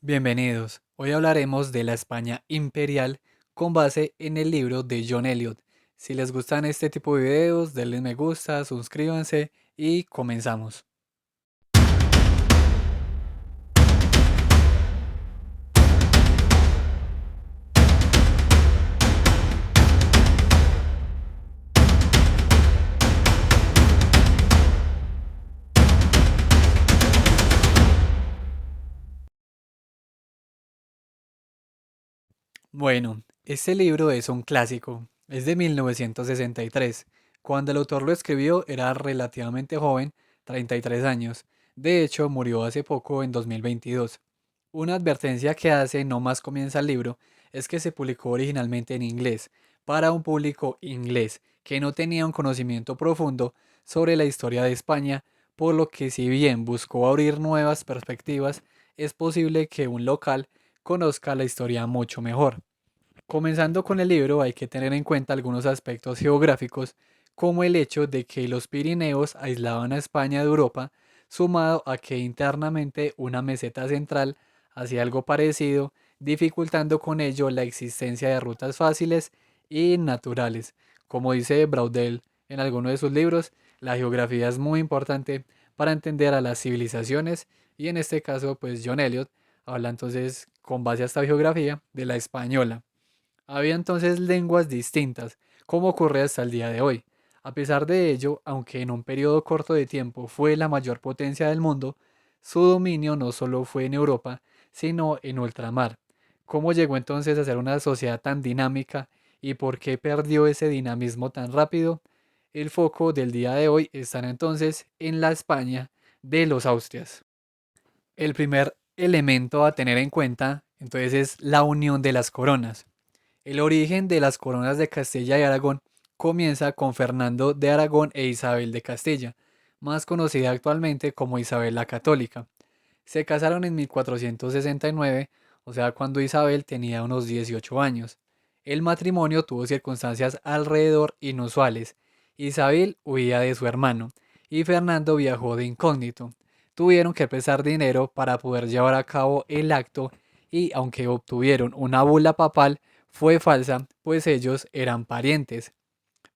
Bienvenidos. Hoy hablaremos de la España imperial con base en el libro de John Eliot. Si les gustan este tipo de videos, denle me gusta, suscríbanse y comenzamos. Bueno, este libro es un clásico. Es de 1963. Cuando el autor lo escribió era relativamente joven, 33 años. De hecho, murió hace poco en 2022. Una advertencia que hace no más comienza el libro es que se publicó originalmente en inglés, para un público inglés que no tenía un conocimiento profundo sobre la historia de España, por lo que si bien buscó abrir nuevas perspectivas, es posible que un local conozca la historia mucho mejor. Comenzando con el libro hay que tener en cuenta algunos aspectos geográficos, como el hecho de que los Pirineos aislaban a España de Europa, sumado a que internamente una meseta central hacía algo parecido, dificultando con ello la existencia de rutas fáciles y naturales. Como dice Braudel en alguno de sus libros, la geografía es muy importante para entender a las civilizaciones y en este caso pues John Eliot habla entonces con base a esta geografía de la española. Había entonces lenguas distintas, como ocurre hasta el día de hoy. A pesar de ello, aunque en un periodo corto de tiempo fue la mayor potencia del mundo, su dominio no solo fue en Europa, sino en ultramar. ¿Cómo llegó entonces a ser una sociedad tan dinámica y por qué perdió ese dinamismo tan rápido? El foco del día de hoy está entonces en la España de los Austrias. El primer elemento a tener en cuenta entonces es la unión de las coronas. El origen de las coronas de Castilla y Aragón comienza con Fernando de Aragón e Isabel de Castilla, más conocida actualmente como Isabel la Católica. Se casaron en 1469, o sea, cuando Isabel tenía unos 18 años. El matrimonio tuvo circunstancias alrededor inusuales. Isabel huía de su hermano y Fernando viajó de incógnito. Tuvieron que prestar dinero para poder llevar a cabo el acto y aunque obtuvieron una bula papal, fue falsa, pues ellos eran parientes,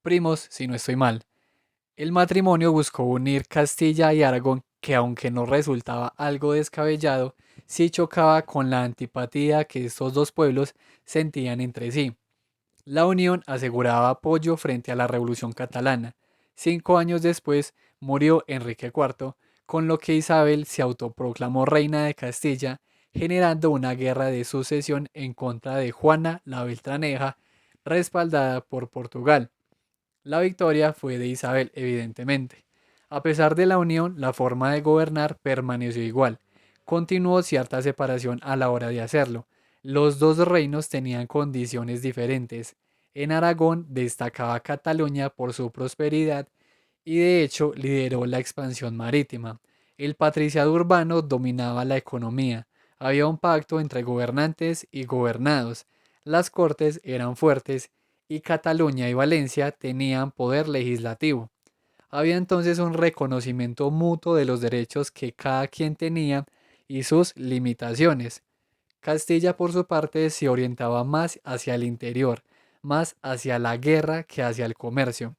primos si no estoy mal. El matrimonio buscó unir Castilla y Aragón, que aunque no resultaba algo descabellado, sí chocaba con la antipatía que estos dos pueblos sentían entre sí. La unión aseguraba apoyo frente a la Revolución Catalana. 5 años después murió Enrique IV, con lo que Isabel se autoproclamó reina de Castilla, generando una guerra de sucesión en contra de Juana la Beltraneja, respaldada por Portugal. La victoria fue de Isabel, evidentemente. A pesar de la unión, la forma de gobernar permaneció igual. Continuó cierta separación a la hora de hacerlo. Los dos reinos tenían condiciones diferentes. En Aragón destacaba Cataluña por su prosperidad y de hecho lideró la expansión marítima. El patriciado urbano dominaba la economía. Había un pacto entre gobernantes y gobernados. Las cortes eran fuertes y Cataluña y Valencia tenían poder legislativo. Había entonces un reconocimiento mutuo de los derechos que cada quien tenía y sus limitaciones. Castilla por su parte se orientaba más hacia el interior, más hacia la guerra que hacia el comercio.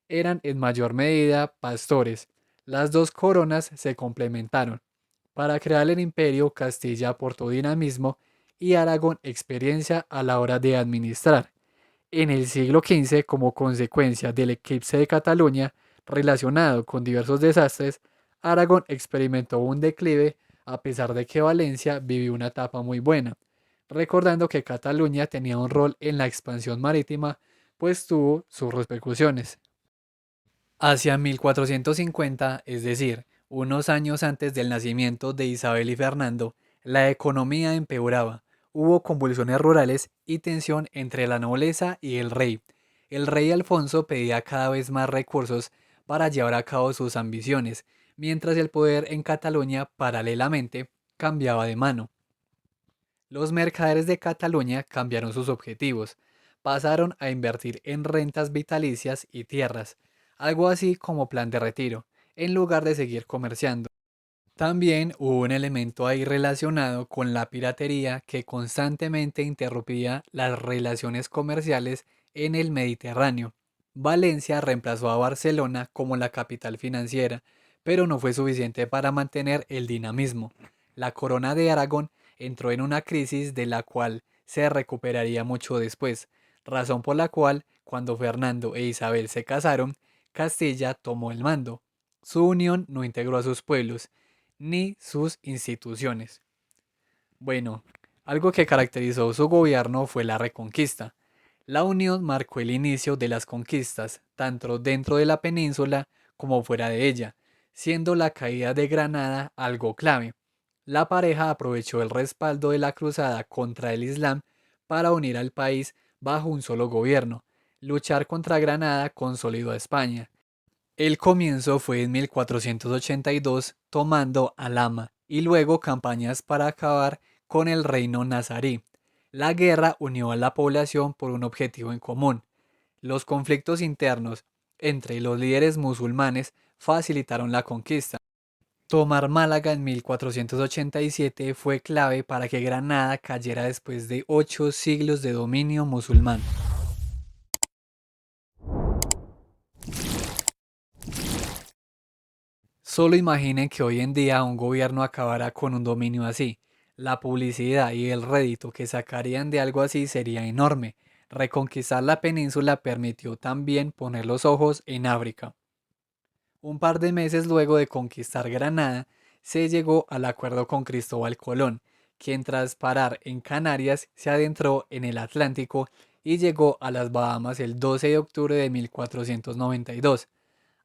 Eran en mayor medida pastores. Las dos coronas se complementaron. Para crear el imperio, Castilla aportó dinamismo y Aragón experiencia a la hora de administrar. En el siglo XV, como consecuencia del eclipse de Cataluña relacionado con diversos desastres, Aragón experimentó un declive a pesar de que Valencia vivió una etapa muy buena, recordando que Cataluña tenía un rol en la expansión marítima, pues tuvo sus repercusiones. Hacia 1450, es decir, unos años antes del nacimiento de Isabel y Fernando, la economía empeoraba, hubo convulsiones rurales y tensión entre la nobleza y el rey. El rey Alfonso pedía cada vez más recursos para llevar a cabo sus ambiciones, mientras el poder en Cataluña paralelamente cambiaba de mano. Los mercaderes de Cataluña cambiaron sus objetivos, pasaron a invertir en rentas vitalicias y tierras, algo así como plan de retiro, en lugar de seguir comerciando. También hubo un elemento ahí relacionado con la piratería que constantemente interrumpía las relaciones comerciales en el Mediterráneo. Valencia reemplazó a Barcelona como la capital financiera, pero no fue suficiente para mantener el dinamismo. La corona de Aragón entró en una crisis de la cual se recuperaría mucho después, razón por la cual, cuando Fernando e Isabel se casaron, Castilla tomó el mando. Su unión no integró a sus pueblos, ni sus instituciones. Bueno, algo que caracterizó su gobierno fue la Reconquista. La unión marcó el inicio de las conquistas, tanto dentro de la península como fuera de ella, siendo la caída de Granada algo clave. La pareja aprovechó el respaldo de la cruzada contra el Islam para unir al país bajo un solo gobierno. Luchar contra Granada consolidó a España. El comienzo fue en 1482 tomando Alhama y luego campañas para acabar con el reino nazarí. La guerra unió a la población por un objetivo en común. Los conflictos internos entre los líderes musulmanes facilitaron la conquista. Tomar Málaga en 1487 fue clave para que Granada cayera después de 8 siglos de dominio musulmán. Solo imaginen que hoy en día un gobierno acabara con un dominio así. La publicidad y el rédito que sacarían de algo así sería enorme. Reconquistar la península permitió también poner los ojos en África. Un par de meses luego de conquistar Granada, se llegó al acuerdo con Cristóbal Colón, quien tras parar en Canarias se adentró en el Atlántico y llegó a las Bahamas el 12 de octubre de 1492.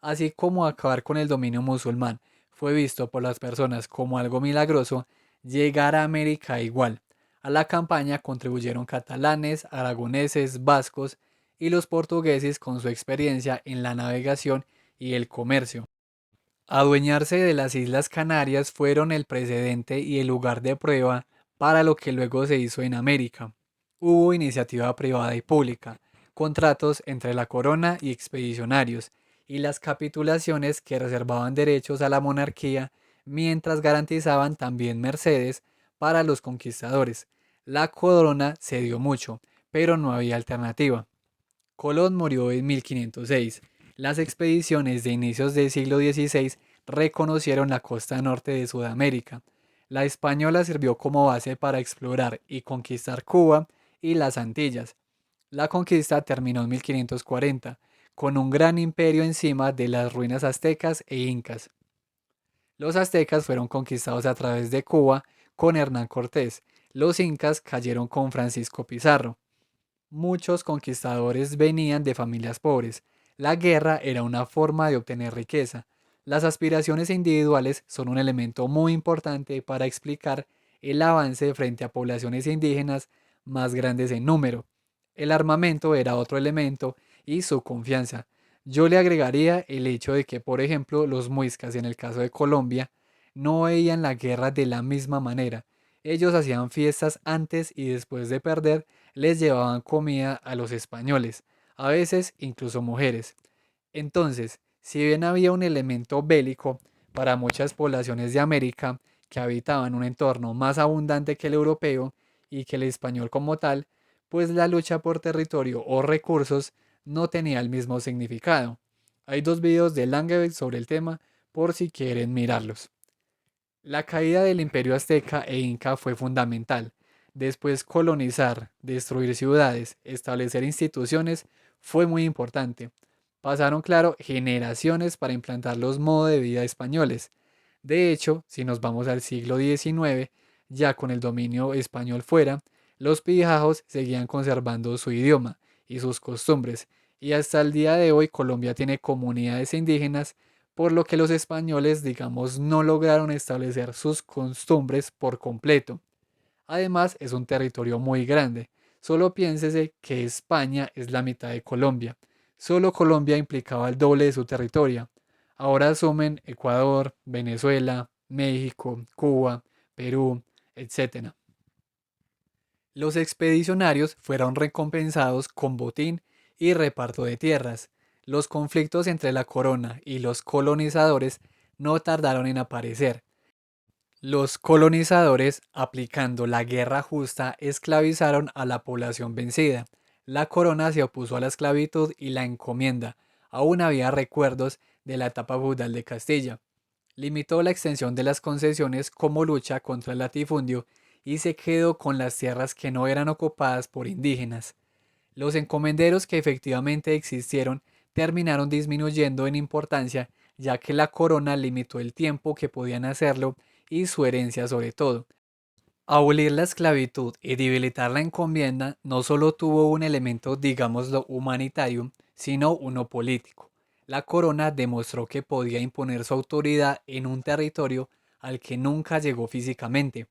Así como acabar con el dominio musulmán fue visto por las personas como algo milagroso, llegar a América igual. A la campaña contribuyeron catalanes, aragoneses, vascos y los portugueses con su experiencia en la navegación y el comercio. Adueñarse de las Islas Canarias fueron el precedente y el lugar de prueba para lo que luego se hizo en América. Hubo iniciativa privada y pública, contratos entre la corona y expedicionarios, y las capitulaciones que reservaban derechos a la monarquía mientras garantizaban también mercedes para los conquistadores. La corona cedió mucho, pero no había alternativa. Colón murió en 1506. Las expediciones de inicios del siglo XVI reconocieron la costa norte de Sudamérica. La española sirvió como base para explorar y conquistar Cuba y las Antillas. La conquista terminó en 1540, con un gran imperio encima de las ruinas aztecas e incas. Los aztecas fueron conquistados a través de Cuba con Hernán Cortés. Los incas cayeron con Francisco Pizarro. Muchos conquistadores venían de familias pobres. La guerra era una forma de obtener riqueza. Las aspiraciones individuales son un elemento muy importante para explicar el avance frente a poblaciones indígenas más grandes en número. El armamento era otro elemento y su confianza. Yo le agregaría el hecho de que, por ejemplo, los muiscas en el caso de Colombia no veían la guerra de la misma manera. Ellos hacían fiestas antes y después de perder, les llevaban comida a los españoles, a veces incluso mujeres. Entonces, si bien había un elemento bélico para muchas poblaciones de América que habitaban un entorno más abundante que el europeo y que el español como tal, pues la lucha por territorio o recursos no tenía el mismo significado. Hay dos videos de Langebeck sobre el tema por si quieren mirarlos. La caída del imperio azteca e inca fue fundamental. Después colonizar, destruir ciudades, establecer instituciones fue muy importante. Pasaron, claro, generaciones para implantar los modos de vida españoles. De hecho, si nos vamos al siglo XIX, ya con el dominio español fuera, los pijajos seguían conservando su idioma y sus costumbres, y hasta el día de hoy Colombia tiene comunidades indígenas, por lo que los españoles, digamos, no lograron establecer sus costumbres por completo. Además, es un territorio muy grande. Solo piénsese que España es la mitad de Colombia. Solo Colombia implicaba el doble de su territorio. Ahora asumen Ecuador, Venezuela, México, Cuba, Perú, etc. Los expedicionarios fueron recompensados con botín y reparto de tierras. Los conflictos entre la corona y los colonizadores no tardaron en aparecer. Los colonizadores, aplicando la guerra justa, esclavizaron a la población vencida. La corona se opuso a la esclavitud y la encomienda. Aún había recuerdos de la etapa feudal de Castilla. Limitó la extensión de las concesiones como lucha contra el latifundio y se quedó con las tierras que no eran ocupadas por indígenas. Los encomenderos que efectivamente existieron terminaron disminuyendo en importancia, ya que la corona limitó el tiempo que podían hacerlo y su herencia sobre todo. Abolir la esclavitud y debilitar la encomienda no solo tuvo un elemento, digámoslo, humanitario, sino uno político. La corona demostró que podía imponer su autoridad en un territorio al que nunca llegó físicamente.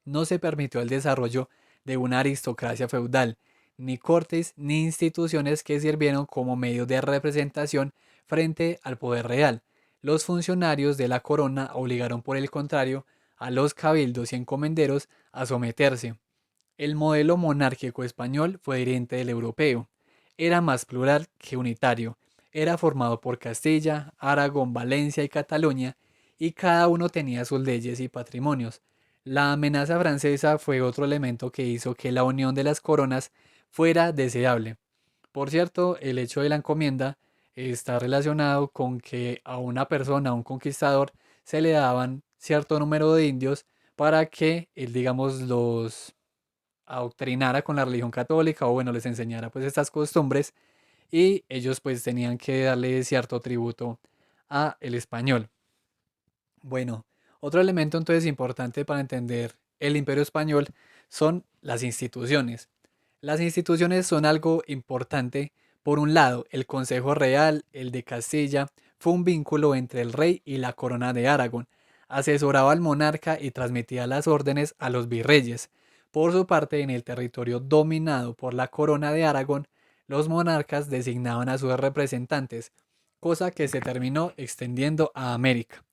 No se permitió el desarrollo de una aristocracia feudal, ni cortes ni instituciones que sirvieron como medio de representación frente al poder real. Los funcionarios de la corona obligaron por el contrario a los cabildos y encomenderos a someterse. El modelo monárquico español fue diferente del europeo. Era más plural que unitario. Era formado por Castilla, Aragón, Valencia y Cataluña, y cada uno tenía sus leyes y patrimonios. La amenaza francesa fue otro elemento que hizo que la unión de las coronas fuera deseable. Por cierto, el hecho de la encomienda está relacionado con que a una persona, a un conquistador, se le daban cierto número de indios para que él, digamos, los adoctrinara con la religión católica o bueno, les enseñara pues estas costumbres y ellos pues tenían que darle cierto tributo a el español. Bueno, otro elemento entonces importante para entender el imperio español son las instituciones. Las instituciones son algo importante. Por un lado, el Consejo Real, el de Castilla, fue un vínculo entre el rey y la corona de Aragón. Asesoraba al monarca y transmitía las órdenes a los virreyes. Por su parte, en el territorio dominado por la corona de Aragón, los monarcas designaban a sus representantes, cosa que se terminó extendiendo a América.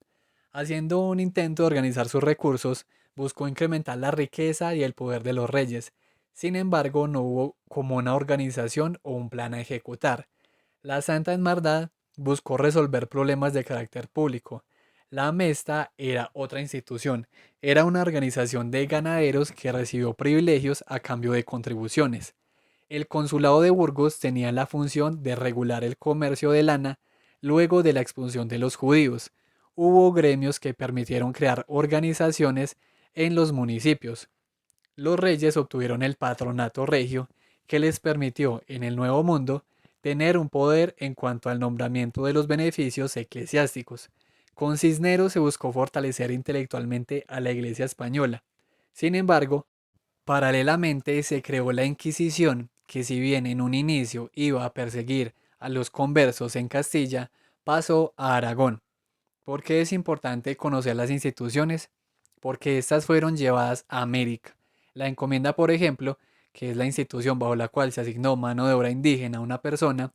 Haciendo un intento de organizar sus recursos, buscó incrementar la riqueza y el poder de los reyes. Sin embargo, no hubo como una organización o un plan a ejecutar. La Santa Hermandad buscó resolver problemas de carácter público. La Mesta era otra institución. Era una organización de ganaderos que recibió privilegios a cambio de contribuciones. El consulado de Burgos tenía la función de regular el comercio de lana luego de la expulsión de los judíos. Hubo gremios que permitieron crear organizaciones en los municipios. Los reyes obtuvieron el patronato regio, que les permitió en el Nuevo Mundo tener un poder en cuanto al nombramiento de los beneficios eclesiásticos. Con Cisneros se buscó fortalecer intelectualmente a la Iglesia española. Sin embargo, paralelamente se creó la Inquisición, que si bien en un inicio iba a perseguir a los conversos en Castilla, pasó a Aragón. ¿Por qué es importante conocer las instituciones? Porque estas fueron llevadas a América. La encomienda, por ejemplo, que es la institución bajo la cual se asignó mano de obra indígena a una persona,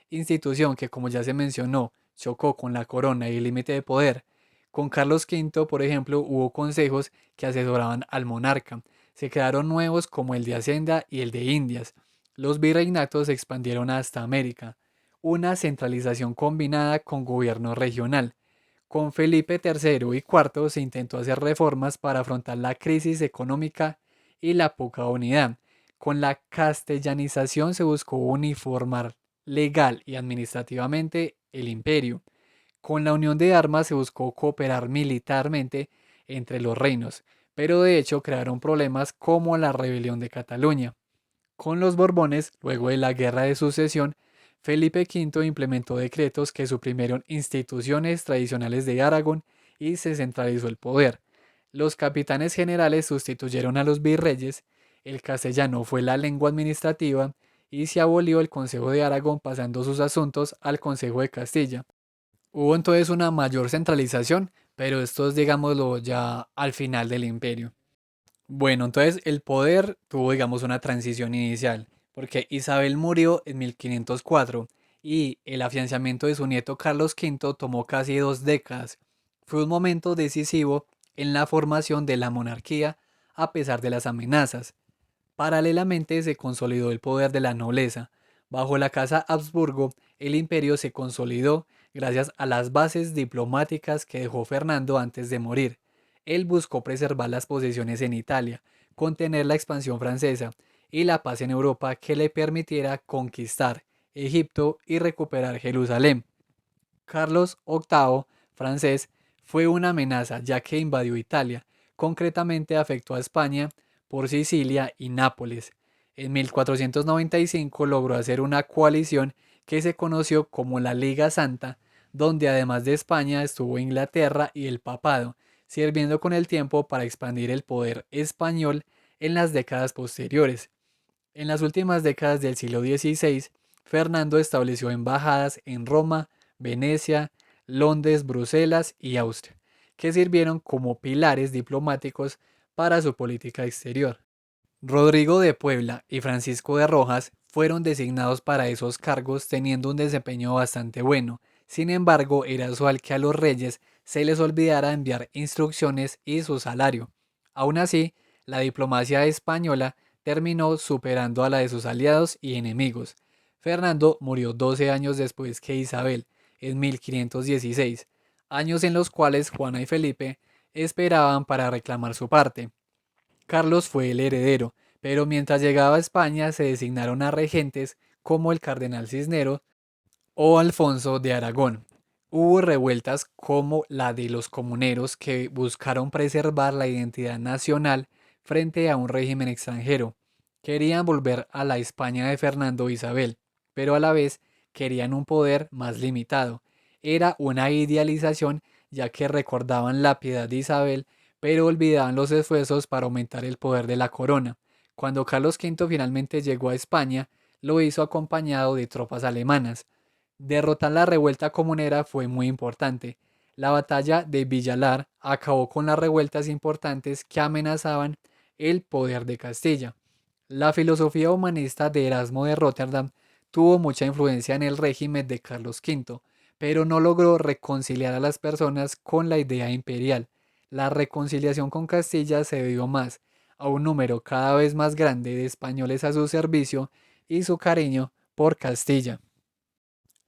institución que, como ya se mencionó, chocó con la corona y el límite de poder. Con Carlos V, por ejemplo, hubo consejos que asesoraban al monarca. Se crearon nuevos como el de Hacienda y el de Indias. Los virreinatos se expandieron hasta América. Una centralización combinada con gobierno regional. Con Felipe III y IV se intentó hacer reformas para afrontar la crisis económica y la poca unidad. Con la castellanización se buscó uniformar legal y administrativamente el imperio. Con la unión de armas se buscó cooperar militarmente entre los reinos, pero de hecho crearon problemas como la rebelión de Cataluña. Con los Borbones, luego de la Guerra de Sucesión, Felipe V implementó decretos que suprimieron instituciones tradicionales de Aragón y se centralizó el poder. Los capitanes generales sustituyeron a los virreyes, el castellano fue la lengua administrativa y se abolió el Consejo de Aragón pasando sus asuntos al Consejo de Castilla. Hubo entonces una mayor centralización, pero esto es, digámoslo, ya al final del imperio. Bueno, entonces el poder tuvo, digamos, una transición inicial, porque Isabel murió en 1504 y el afianzamiento de su nieto Carlos V tomó casi 2 décadas. Fue un momento decisivo en la formación de la monarquía a pesar de las amenazas. Paralelamente se consolidó el poder de la nobleza. Bajo la casa Habsburgo, el imperio se consolidó gracias a las bases diplomáticas que dejó Fernando antes de morir. Él buscó preservar las posesiones en Italia, contener la expansión francesa y la paz en Europa que le permitiera conquistar Egipto y recuperar Jerusalén. Carlos VIII, francés, fue una amenaza ya que invadió Italia, concretamente afectó a España por Sicilia y Nápoles. En 1495 logró hacer una coalición que se conoció como la Liga Santa, donde además de España estuvo Inglaterra y el Papado, sirviendo con el tiempo para expandir el poder español en las décadas posteriores. En las últimas décadas del siglo XVI, Fernando estableció embajadas en Roma, Venecia, Londres, Bruselas y Austria, que sirvieron como pilares diplomáticos para su política exterior. Rodrigo de Puebla y Francisco de Rojas fueron designados para esos cargos teniendo un desempeño bastante bueno. Sin embargo, era usual que a los reyes se les olvidara enviar instrucciones y su salario. Aún así, la diplomacia española terminó superando a la de sus aliados y enemigos. Fernando murió 12 años después que Isabel, en 1516, años en los cuales Juana y Felipe esperaban para reclamar su parte. Carlos fue el heredero, pero mientras llegaba a España se designaron a regentes como el cardenal Cisneros o Alfonso de Aragón. Hubo revueltas como la de los comuneros que buscaron preservar la identidad nacional frente a un régimen extranjero. Querían volver a la España de Fernando e Isabel, pero a la vez querían un poder más limitado. Era una idealización ya que recordaban la piedad de Isabel, pero olvidaban los esfuerzos para aumentar el poder de la corona. Cuando Carlos V finalmente llegó a España, lo hizo acompañado de tropas alemanas. Derrotar la revuelta comunera fue muy importante. La batalla de Villalar acabó con las revueltas importantes que amenazaban el poder de Castilla. La filosofía humanista de Erasmo de Rotterdam tuvo mucha influencia en el régimen de Carlos V, pero no logró reconciliar a las personas con la idea imperial. La reconciliación con Castilla se debió más a un número cada vez más grande de españoles a su servicio y su cariño por Castilla.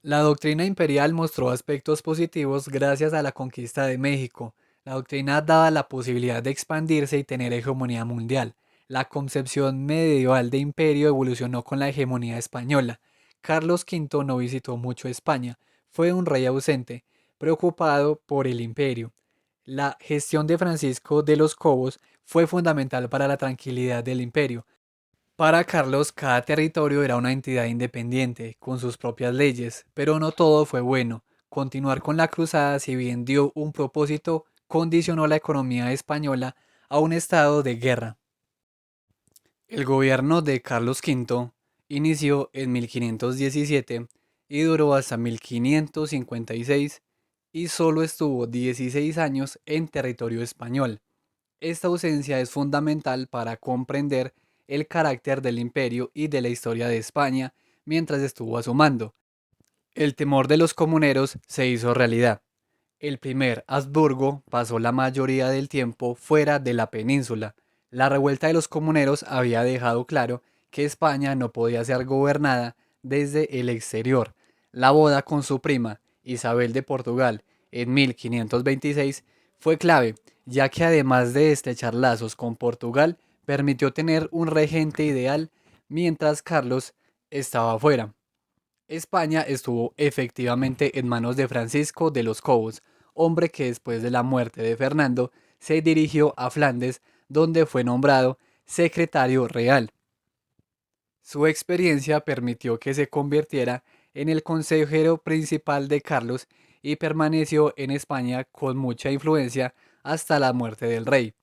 La doctrina imperial mostró aspectos positivos gracias a la conquista de México. La doctrina daba la posibilidad de expandirse y tener hegemonía mundial. La concepción medieval de imperio evolucionó con la hegemonía española. Carlos V no visitó mucho España, fue un rey ausente, preocupado por el imperio. La gestión de Francisco de los Cobos fue fundamental para la tranquilidad del imperio. Para Carlos, cada territorio era una entidad independiente, con sus propias leyes, pero no todo fue bueno. Continuar con la cruzada, si bien dio un propósito, condicionó la economía española a un estado de guerra. El gobierno de Carlos V inició en 1517 y duró hasta 1556 y solo estuvo 16 años en territorio español. Esta ausencia es fundamental para comprender el carácter del imperio y de la historia de España mientras estuvo a su mando. El temor de los comuneros se hizo realidad. El primer Habsburgo pasó la mayoría del tiempo fuera de la península. La revuelta de los comuneros había dejado claro que España no podía ser gobernada desde el exterior. La boda con su prima, Isabel de Portugal, en 1526 fue clave, ya que además de estrechar lazos con Portugal, permitió tener un regente ideal mientras Carlos estaba fuera. España estuvo efectivamente en manos de Francisco de los Cobos, hombre que después de la muerte de Fernando se dirigió a Flandes, donde fue nombrado secretario real. Su experiencia permitió que se convirtiera en el consejero principal de Carlos y permaneció en España con mucha influencia hasta la muerte del rey.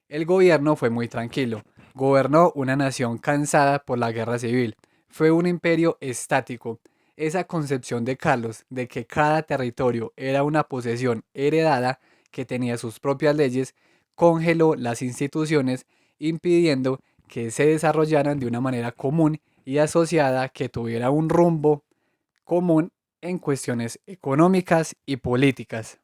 El gobierno fue muy tranquilo. Gobernó una nación cansada por la guerra civil. Fue un imperio estático. Esa concepción de Carlos de que cada territorio era una posesión heredada que tenía sus propias leyes congeló las instituciones impidiendo que se desarrollaran de una manera común y asociada que tuviera un rumbo común en cuestiones económicas y políticas.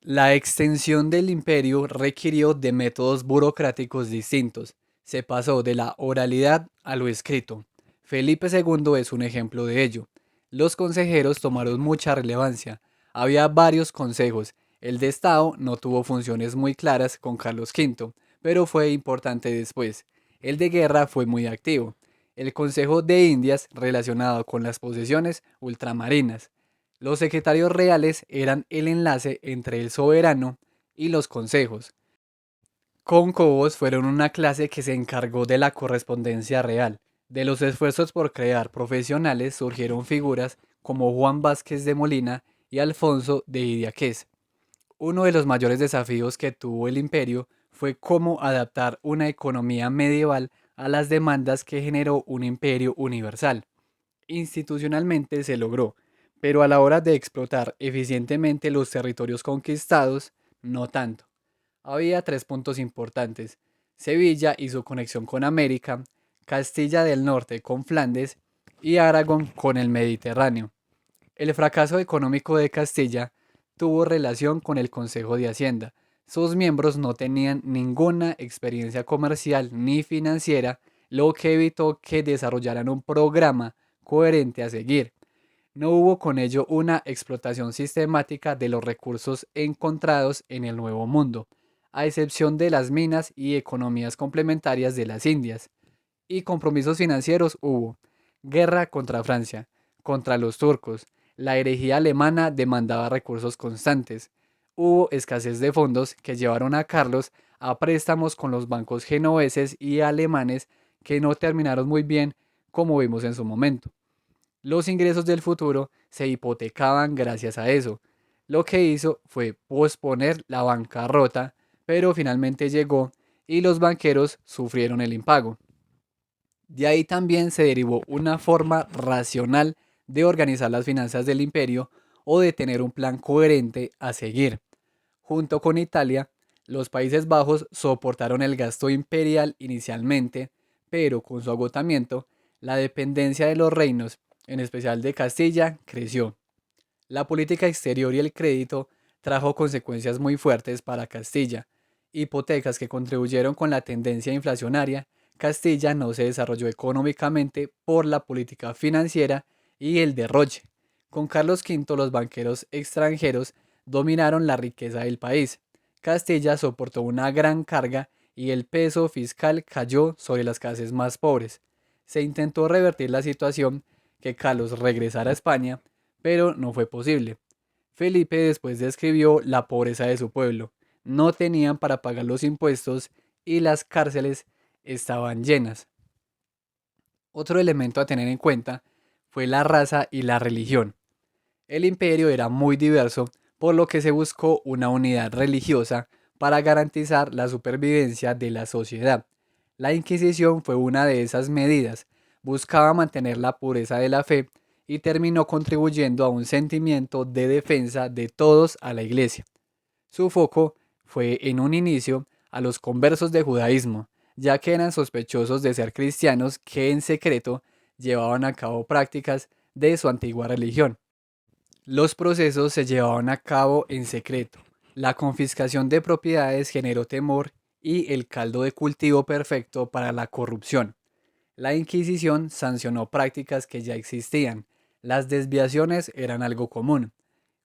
La extensión del imperio requirió de métodos burocráticos distintos. Se pasó de la oralidad a lo escrito. Felipe II es un ejemplo de ello. Los consejeros tomaron mucha relevancia. Había varios consejos El de Estado no tuvo funciones muy claras con Carlos V, pero fue importante después. El de guerra fue muy activo. El Consejo de Indias relacionado con las posesiones ultramarinas. Los secretarios reales eran el enlace entre el soberano y los consejos. Cóncobos fueron una clase que se encargó de la correspondencia real. De los esfuerzos por crear profesionales surgieron figuras como Juan Vázquez de Molina y Alfonso de Idiáquez. Uno de los mayores desafíos que tuvo el imperio fue cómo adaptar una economía medieval a las demandas que generó un imperio universal. Institucionalmente se logró, pero a la hora de explotar eficientemente los territorios conquistados, no tanto. Había tres puntos importantes: Sevilla y su conexión con América, Castilla del Norte con Flandes y Aragón con el Mediterráneo. El fracaso económico de Castilla tuvo relación con el Consejo de Hacienda. Sus miembros no tenían ninguna experiencia comercial ni financiera, lo que evitó que desarrollaran un programa coherente a seguir. No hubo con ello una explotación sistemática de los recursos encontrados en el Nuevo Mundo, a excepción de las minas y economías complementarias de las Indias. Y compromisos financieros hubo: guerra contra Francia, contra los turcos, la herejía alemana demandaba recursos constantes, hubo escasez de fondos que llevaron a Carlos a préstamos con los bancos genoveses y alemanes que no terminaron muy bien, como vimos en su momento. Los ingresos del futuro se hipotecaban gracias a eso. Lo que hizo fue posponer la bancarrota, pero finalmente llegó y los banqueros sufrieron el impago. De ahí también se derivó una forma racional de organizar las finanzas del imperio o de tener un plan coherente a seguir. Junto con Italia, los Países Bajos soportaron el gasto imperial inicialmente, pero con su agotamiento, la dependencia de los reinos, en especial de Castilla, creció. La política exterior y el crédito trajo consecuencias muy fuertes para Castilla. Hipotecas que contribuyeron con la tendencia inflacionaria. Castilla no se desarrolló económicamente por la política financiera y el derroche. Con Carlos V los banqueros extranjeros dominaron la riqueza del país. Castilla soportó una gran carga y el peso fiscal cayó sobre las clases más pobres. Se intentó revertir la situación, que Carlos regresara a España, pero no fue posible. Felipe después describió la pobreza de su pueblo. No tenían para pagar los impuestos y las cárceles estaban llenas. Otro elemento a tener en cuenta fue la raza y la religión. El imperio era muy diverso, por lo que se buscó una unidad religiosa para garantizar la supervivencia de la sociedad. La Inquisición fue una de esas medidas. Buscaba mantener la pureza de la fe y terminó contribuyendo a un sentimiento de defensa de todos a la Iglesia. Su foco fue en un inicio a los conversos de judaísmo, ya que eran sospechosos de ser cristianos que en secreto llevaban a cabo prácticas de su antigua religión. Los procesos se llevaban a cabo en secreto. La confiscación de propiedades generó temor y el caldo de cultivo perfecto para la corrupción. La Inquisición sancionó prácticas que ya existían. Las desviaciones eran algo común.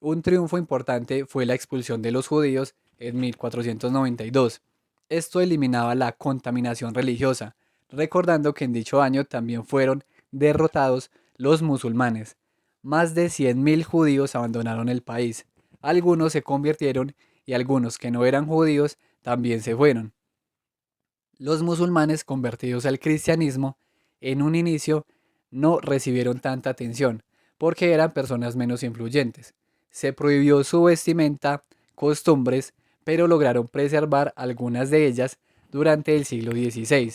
Un triunfo importante fue la expulsión de los judíos en 1492. Esto eliminaba la contaminación religiosa, recordando que en dicho año también fueron derrotados los musulmanes. Más de 100.000 judíos abandonaron el país. Algunos se convirtieron y algunos que no eran judíos también se fueron. Los musulmanes convertidos al cristianismo en un inicio no recibieron tanta atención porque eran personas menos influyentes. Se prohibió su vestimenta, costumbres, pero lograron preservar algunas de ellas durante el siglo XVI,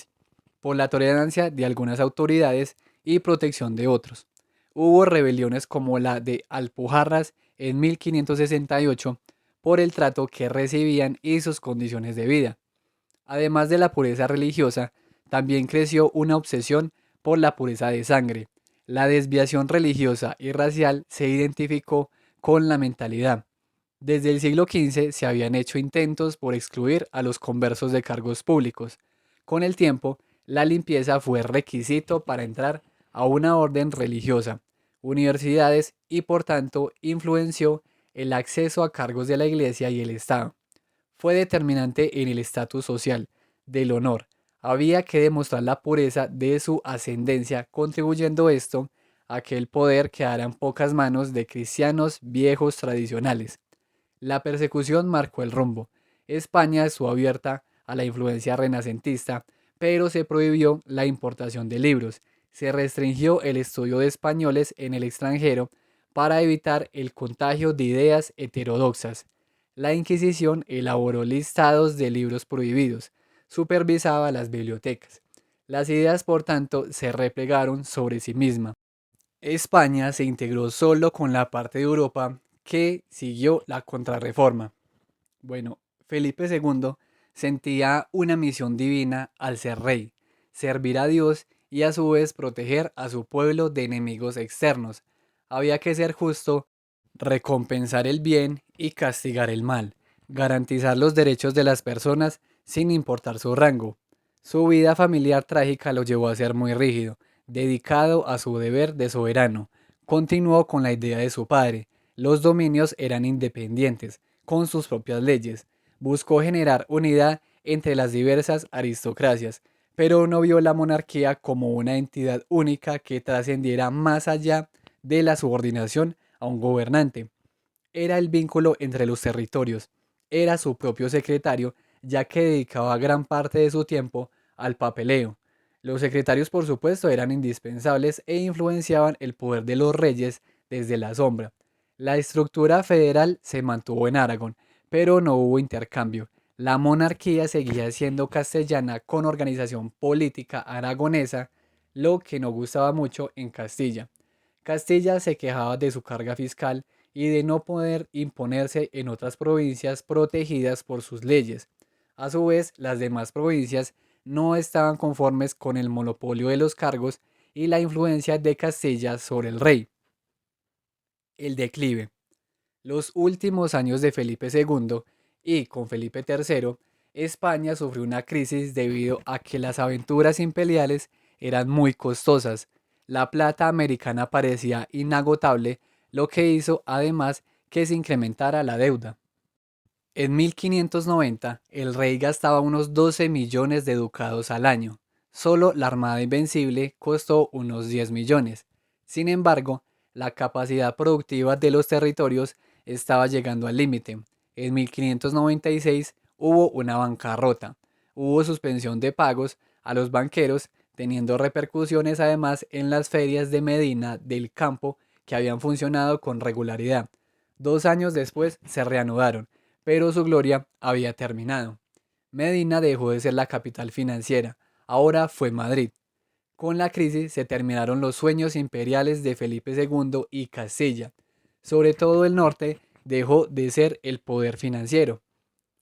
por la tolerancia de algunas autoridades y protección de otros. Hubo rebeliones como la de Alpujarras en 1568 por el trato que recibían y sus condiciones de vida. Además de la pureza religiosa, también creció una obsesión por la pureza de sangre. La desviación religiosa y racial se identificó con la mentalidad. Desde el siglo XV se habían hecho intentos por excluir a los conversos de cargos públicos. Con el tiempo, la limpieza fue requisito para entrar a una orden religiosa, universidades y por tanto influenció el acceso a cargos de la Iglesia y el Estado. Fue determinante en el estatus social, del honor. Había que demostrar la pureza de su ascendencia, contribuyendo esto a que el poder quedara en pocas manos de cristianos viejos tradicionales. La persecución marcó el rumbo. España estuvo abierta a la influencia renacentista, pero se prohibió la importación de libros. Se restringió el estudio de españoles en el extranjero para evitar el contagio de ideas heterodoxas. La Inquisición elaboró listados de libros prohibidos, supervisaba las bibliotecas. Las ideas, por tanto, se replegaron sobre sí misma. España se integró solo con la parte de Europa que siguió la contrarreforma. Bueno, Felipe II sentía una misión divina al ser rey, servir a Dios y a su vez proteger a su pueblo de enemigos externos. Había que ser justo, recompensar el bien y castigar el mal, garantizar los derechos de las personas sin importar su rango. Su vida familiar trágica lo llevó a ser muy rígido, dedicado a su deber de soberano. Continuó con la idea de su padre. Los dominios eran independientes, con sus propias leyes. Buscó generar unidad entre las diversas aristocracias, pero no vio la monarquía como una entidad única que trascendiera más allá de la subordinación a un gobernante. Era el vínculo entre los territorios. Era su propio secretario, ya que dedicaba gran parte de su tiempo al papeleo. Los secretarios, por supuesto, eran indispensables e influenciaban el poder de los reyes desde la sombra. La estructura federal se mantuvo en Aragón, pero no hubo intercambio. La monarquía seguía siendo castellana con organización política aragonesa, lo que no gustaba mucho en Castilla. Castilla se quejaba de su carga fiscal y de no poder imponerse en otras provincias protegidas por sus leyes. A su vez, las demás provincias no estaban conformes con el monopolio de los cargos y la influencia de Castilla sobre el rey. El declive. Los últimos años de Felipe II y con Felipe III, España sufrió una crisis debido a que las aventuras imperiales eran muy costosas. La plata americana parecía inagotable, lo que hizo además que se incrementara la deuda. En 1590, el rey gastaba unos 12 millones de ducados al año. Solo la Armada Invencible costó unos 10 millones. Sin embargo, la capacidad productiva de los territorios estaba llegando al límite. En 1596 hubo una bancarrota. Hubo suspensión de pagos a los banqueros, teniendo repercusiones además en las ferias de Medina del Campo que habían funcionado con regularidad. 2 años después se reanudaron, pero su gloria había terminado. Medina dejó de ser la capital financiera, ahora fue Madrid. Con la crisis se terminaron los sueños imperiales de Felipe II y Castilla. Sobre todo el norte dejó de ser el poder financiero.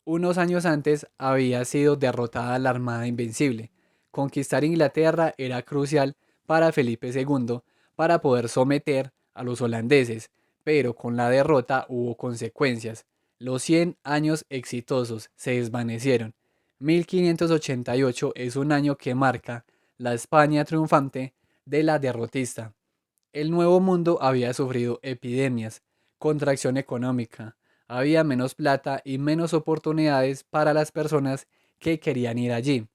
Unos años antes había sido derrotada la Armada Invencible. Conquistar Inglaterra era crucial para Felipe II para poder someter a los holandeses, pero con la derrota hubo consecuencias. Los 100 años exitosos se desvanecieron. 1588 es un año que marca la España triunfante de la derrotista. El Nuevo Mundo había sufrido epidemias, contracción económica, había menos plata y menos oportunidades para las personas que querían ir allí.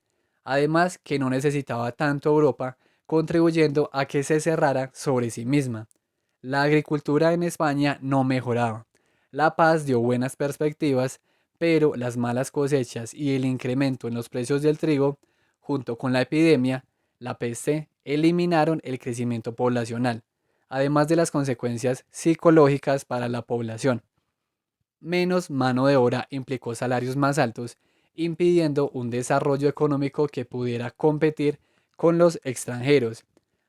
Además que no necesitaba tanto Europa, contribuyendo a que se cerrara sobre sí misma. La agricultura en España no mejoraba. La paz dio buenas perspectivas, pero las malas cosechas y el incremento en los precios del trigo, junto con la epidemia, la peste, eliminaron el crecimiento poblacional, además de las consecuencias psicológicas para la población. Menos mano de obra implicó salarios más altos, impidiendo un desarrollo económico que pudiera competir con los extranjeros.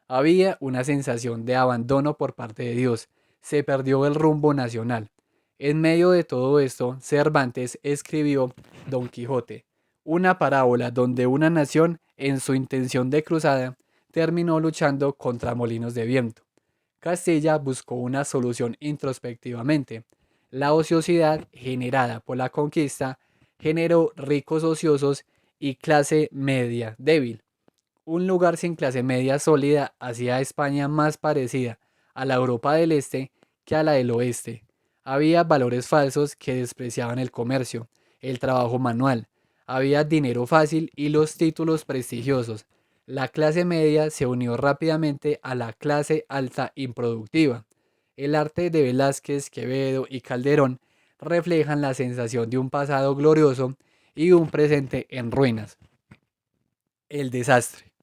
Había una sensación de abandono por parte de Dios, se perdió el rumbo nacional. En medio de todo esto, Cervantes escribió Don Quijote, una parábola donde una nación, en su intención de cruzada, terminó luchando contra molinos de viento. Castilla buscó una solución introspectivamente. La ociosidad generada por la conquista generó ricos ociosos y clase media débil. Un lugar sin clase media sólida hacía a España más parecida a la Europa del Este que a la del Oeste. Había valores falsos que despreciaban el comercio, el trabajo manual, había dinero fácil y los títulos prestigiosos. La clase media se unió rápidamente a la clase alta improductiva. El arte de Velázquez, Quevedo y Calderón reflejan la sensación de un pasado glorioso y un presente en ruinas. El desastre.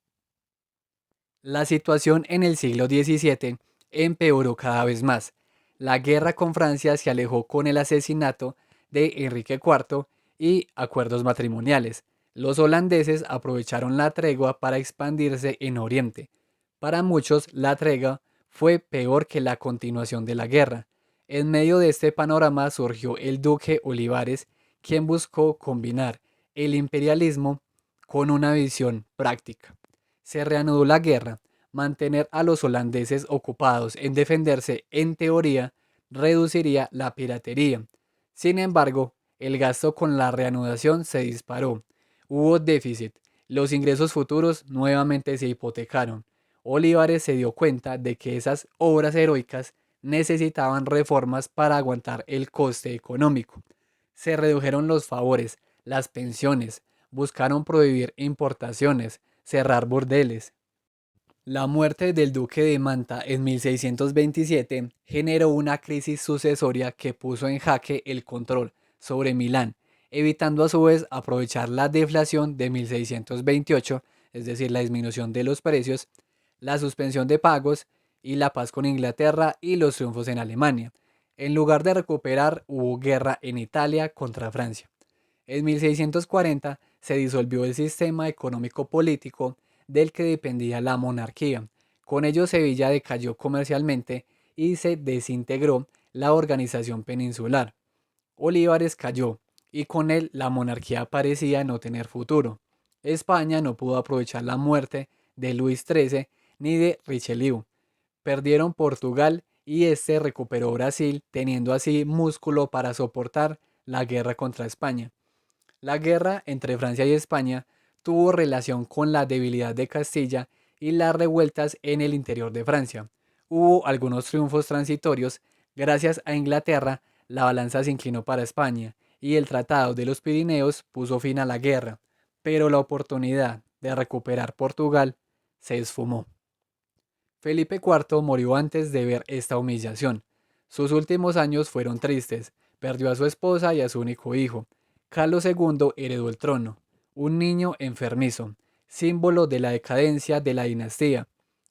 La situación en el siglo XVII empeoró cada vez más. La guerra con Francia se alejó con el asesinato de Enrique IV y acuerdos matrimoniales. Los holandeses aprovecharon la tregua para expandirse en Oriente. Para muchos, la tregua fue peor que la continuación de la guerra. En medio de este panorama surgió el duque Olivares, quien buscó combinar el imperialismo con una visión práctica. Se reanudó la guerra. Mantener a los holandeses ocupados en defenderse, en teoría, reduciría la piratería. Sin embargo, el gasto con la reanudación se disparó. Hubo déficit. Los ingresos futuros nuevamente se hipotecaron. Olivares se dio cuenta de que esas obras heroicas necesitaban reformas para aguantar el coste económico. Se redujeron los favores, las pensiones, buscaron prohibir importaciones, cerrar burdeles. La muerte del duque de Manta en 1627 generó una crisis sucesoria que puso en jaque el control sobre Milán, evitando a su vez aprovechar la deflación de 1628, es decir, la disminución de los precios, la suspensión de pagos y la paz con Inglaterra y los triunfos en Alemania. En lugar de recuperar, hubo guerra en Italia contra Francia. En 1640 se disolvió el sistema económico-político del que dependía la monarquía. Con ello Sevilla decayó comercialmente y se desintegró la organización peninsular. Olivares cayó y con él la monarquía parecía no tener futuro. España no pudo aprovechar la muerte de Luis XIII ni de Richelieu. Perdieron Portugal y este recuperó Brasil, teniendo así músculo para soportar la guerra contra España. La guerra entre Francia y España tuvo relación con la debilidad de Castilla y las revueltas en el interior de Francia. Hubo algunos triunfos transitorios. Gracias a Inglaterra, la balanza se inclinó para España y el Tratado de los Pirineos puso fin a la guerra, pero la oportunidad de recuperar Portugal se esfumó. Felipe IV murió antes de ver esta humillación. Sus últimos años fueron tristes. Perdió a su esposa y a su único hijo. Carlos II heredó el trono, un niño enfermizo, símbolo de la decadencia de la dinastía.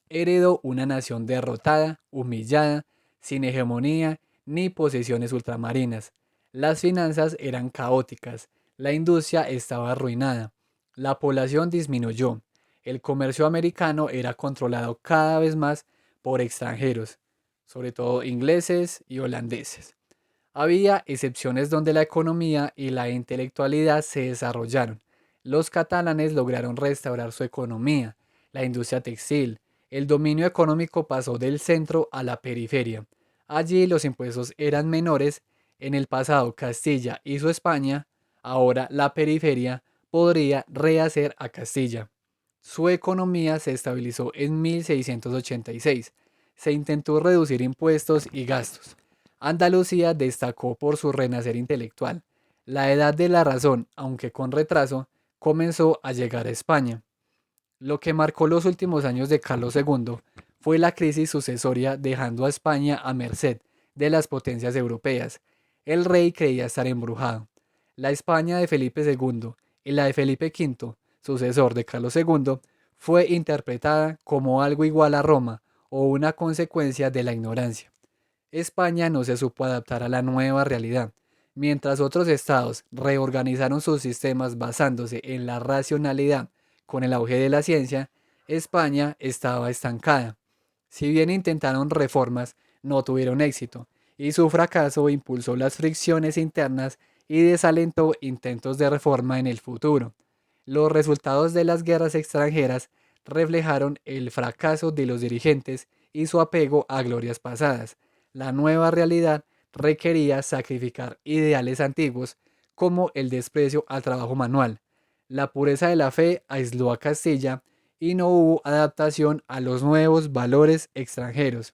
Heredó una nación derrotada, humillada, sin hegemonía ni posesiones ultramarinas. Las finanzas eran caóticas, la industria estaba arruinada, la población disminuyó, el comercio americano era controlado cada vez más por extranjeros, sobre todo ingleses y holandeses. Había excepciones donde la economía y la intelectualidad se desarrollaron. Los catalanes lograron restaurar su economía, la industria textil. El dominio económico pasó del centro a la periferia. Allí los impuestos eran menores. En el pasado Castilla hizo España, ahora la periferia podría rehacer a Castilla. Su economía se estabilizó en 1686. Se intentó reducir impuestos y gastos. Andalucía destacó por su renacer intelectual. La edad de la razón, aunque con retraso, comenzó a llegar a España. Lo que marcó los últimos años de Carlos II fue la crisis sucesoria dejando a España a merced de las potencias europeas. El rey creía estar embrujado. La España de Felipe II y la de Felipe V, sucesor de Carlos II, fue interpretada como algo igual a Roma o una consecuencia de la ignorancia. España no se supo adaptar a la nueva realidad. Mientras otros estados reorganizaron sus sistemas basándose en la racionalidad con el auge de la ciencia, España estaba estancada. Si bien intentaron reformas, no tuvieron éxito, y su fracaso impulsó las fricciones internas y desalentó intentos de reforma en el futuro. Los resultados de las guerras extranjeras reflejaron el fracaso de los dirigentes y su apego a glorias pasadas. La nueva realidad requería sacrificar ideales antiguos como el desprecio al trabajo manual. La pureza de la fe aisló a Castilla y no hubo adaptación a los nuevos valores extranjeros.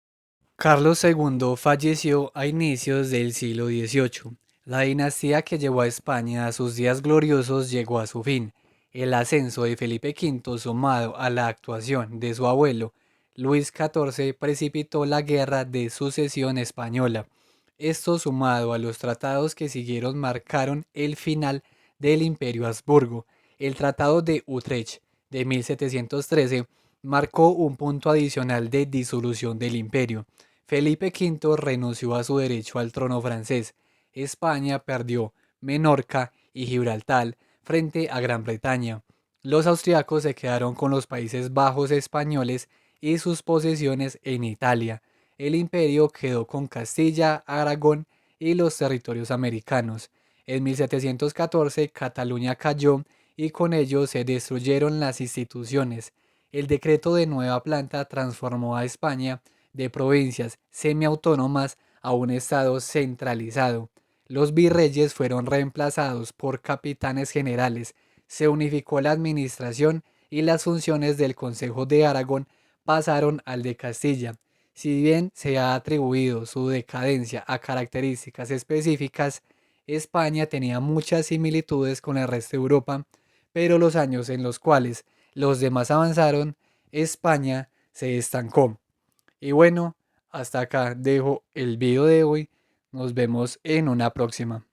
Carlos II falleció a inicios del siglo XVIII. La dinastía que llevó a España a sus días gloriosos llegó a su fin. El ascenso de Felipe V, sumado a la actuación de su abuelo, Luis XIV, precipitó la guerra de sucesión española. Esto, sumado a los tratados que siguieron, marcaron el final del Imperio Habsburgo. El Tratado de Utrecht de 1713 marcó un punto adicional de disolución del imperio. Felipe V renunció a su derecho al trono francés. España perdió Menorca y Gibraltar frente a Gran Bretaña. Los austriacos se quedaron con los Países Bajos españoles y sus posesiones en Italia. El imperio quedó con Castilla, Aragón y los territorios americanos. En 1714 Cataluña cayó y con ello se destruyeron las instituciones. El decreto de nueva planta transformó a España de provincias semiautónomas a un estado centralizado. Los virreyes fueron reemplazados por capitanes generales, se unificó la administración y las funciones del Consejo de Aragón pasaron al de Castilla. Si bien se ha atribuido su decadencia a características específicas, España tenía muchas similitudes con el resto de Europa, pero los años en los cuales los demás avanzaron, España se estancó. Y bueno, hasta acá dejo el video de hoy. Nos vemos en una próxima.